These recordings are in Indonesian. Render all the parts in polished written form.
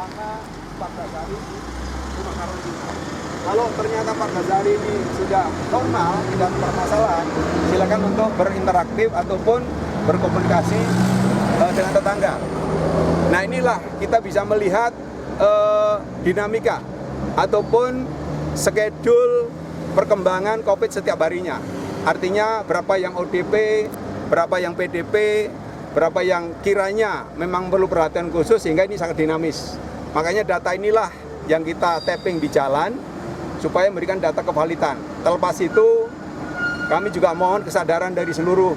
selama 14 hari di rumah karantina. Kalau ternyata 14 hari ini sudah normal, tidak bermasalah, silakan untuk berinteraktif ataupun berkomunikasi dengan tetangga. Nah, inilah kita bisa melihat dinamika ataupun schedule perkembangan COVID setiap harinya. Artinya berapa yang ODP, berapa yang PDP, berapa yang kiranya memang perlu perhatian khusus, sehingga ini sangat dinamis. Makanya data inilah yang kita tapping di jalan supaya memberikan data kevalitan. Terlepas itu, kami juga mohon kesadaran dari seluruh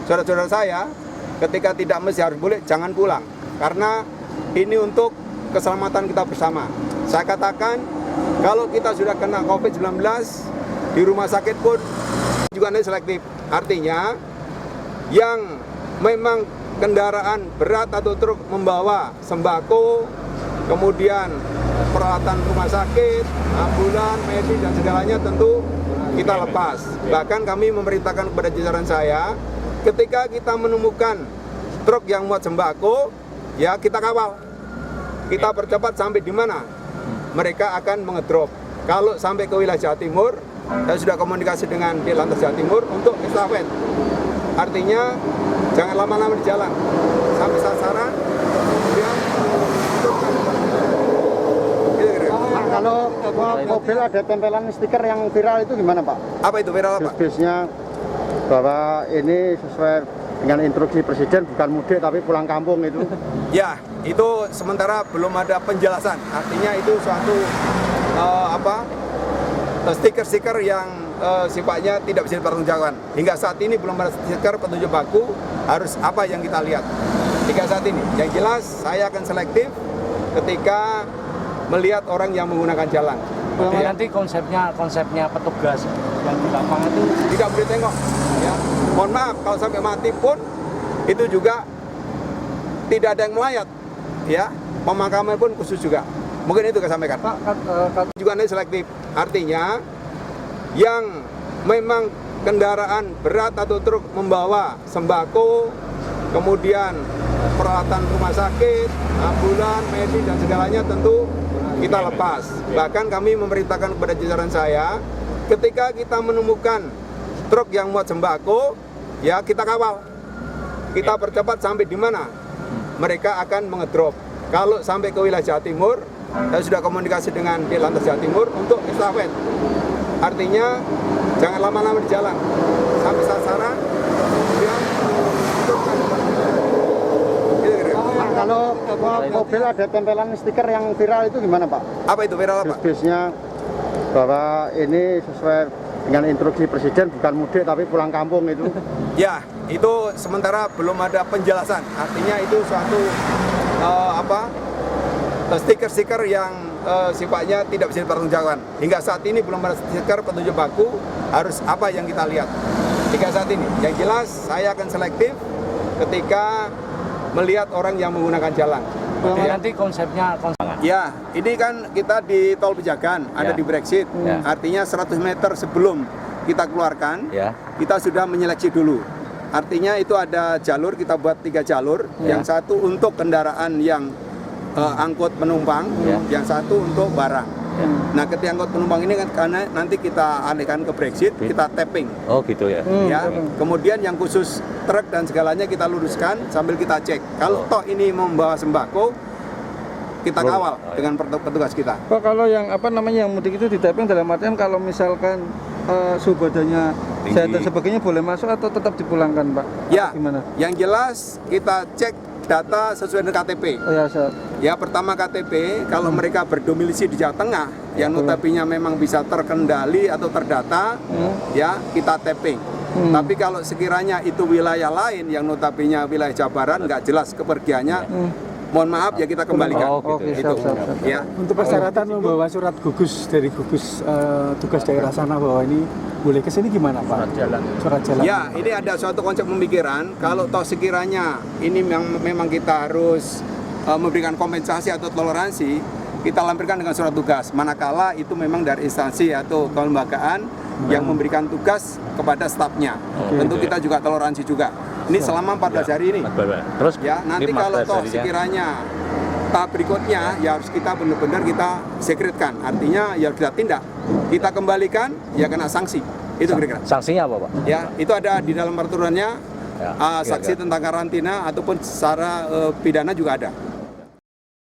saudara-saudara saya, ketika tidak mesti harus boleh, jangan pulang. Karena ini untuk keselamatan kita bersama. Saya katakan, kalau kita sudah kena COVID-19, di rumah sakit pun juga nanti selektif. Artinya, yang memang kendaraan berat atau truk membawa sembako, kemudian peralatan rumah sakit, ambulan, medis, dan segalanya tentu kita lepas. Bahkan kami memerintahkan kepada jajaran saya, ketika kita menemukan truk yang muat sembako, ya kita kawal. Kita percepat sampai di mana mereka akan mengedrop. Kalau sampai ke wilayah Jawa Timur, saya sudah komunikasi dengan Lantas Jawa Timur untuk estafet. Artinya jangan lama-lama di jalan, sampai sasaran. Kalau mobil ada tempelan stiker yang viral itu gimana, Pak? Apa itu viral, Pak? Bisnya bahwa ini sesuai dengan instruksi Presiden, bukan mudik tapi pulang kampung itu. Ya, itu sementara belum ada penjelasan. Artinya itu suatu stiker-stiker yang sifatnya tidak bisa dipertanggungjawabkan. Hingga saat ini belum ada stiker petunjuk baku harus apa yang kita lihat. Hingga saat ini, yang jelas saya akan selektif ketika melihat orang yang menggunakan jalan. Jadi nanti konsepnya petugas yang di lapangan itu tidak boleh tengok. Ya. Mohon maaf kalau sampai mati pun itu juga tidak ada yang melayat. Ya, pemakaman pun khusus juga. Mungkin itu saya sampaikan. Juga nanti selektif. Artinya yang memang kendaraan berat atau truk membawa sembako, kemudian peralatan rumah sakit, ambulan, medis, dan segalanya tentu kita lepas. Bahkan kami memerintahkan kepada jajaran saya, ketika kita menemukan truk yang muat sembako, ya kita kawal. Kita percepat sampai di mana mereka akan mengedrop. Kalau sampai ke wilayah Jawa Timur, saya sudah komunikasi dengan Lantas Jawa Timur untuk estafet. Artinya jangan lama-lama di jalan, sampai sasaran. Kalau mobil ada tempelan stiker yang viral itu gimana, Pak? Apa itu viral, Pak? Bisnya bahwa ini sesuai dengan instruksi Presiden, bukan mudik tapi pulang kampung itu. Ya, itu sementara belum ada penjelasan. Artinya itu suatu stiker-stiker yang sifatnya tidak bisa dipertanggungjawabkan. Hingga saat ini belum ada stiker petunjuk baku harus apa yang kita lihat. Hingga saat ini, yang jelas saya akan selektif ketika melihat orang yang menggunakan jalan. jadi nanti konsepnya Ya, ini kan kita di Tol Pejagan, ada di Brexit. Artinya 100 meter sebelum kita keluarkan, kita sudah menyeleksi dulu. Artinya itu ada jalur, kita buat 3 jalur. Yang satu untuk kendaraan yang angkut penumpang, yang satu untuk barang. Nah, ketika angkut penumpang ini kan karena nanti kita alihkan ke Brexit, kita tapping. Oh gitu ya. Ya, kemudian yang khusus truk dan segalanya kita luruskan sambil kita cek. Kalau toh ini membawa sembako, kita kawal dengan petugas kita. Pak, kalau yang yang mudik itu di tapping dalam artian kalau misalkan suhu badannya sehat dan sebagainya boleh masuk atau tetap dipulangkan, Pak? Ya, gimana? yang jelas kita cek data sesuai dengan KTP. Oh ya, Sir. Ya, pertama KTP, kalau mereka berdomisili di Jawa Tengah, yang notabene memang bisa terkendali atau terdata, ya kita tapping. Tapi kalau sekiranya itu wilayah lain yang notabene wilayah Jawa Barat, nggak jelas kepergiannya, mohon maaf ya kita kembalikan. Siap. Ya. Untuk persyaratan membawa surat gugus dari gugus tugas daerah sana bahwa ini boleh ke sini gimana, Pak? Surat jalan. Ya, ini ada suatu konsep pemikiran. Kalau toh sekiranya ini memang kita harus memberikan kompensasi atau toleransi, kita lampirkan dengan surat tugas. Manakala itu memang dari instansi atau kelembagaan yang memberikan tugas kepada stafnya. Tentu kita juga toleransi juga. Ini selama 14 hari ini. Terus Ya, nanti kalau toh sekiranya tahap berikutnya ya harus kita benar-benar kita sekretkan, artinya ya harus kita tindak, kita kembalikan ya kena sanksi, itu kira-kira. Sanksinya apa Pak? Ya itu ada di dalam peraturannya, Ya, sanksi tentang karantina ataupun secara pidana juga ada.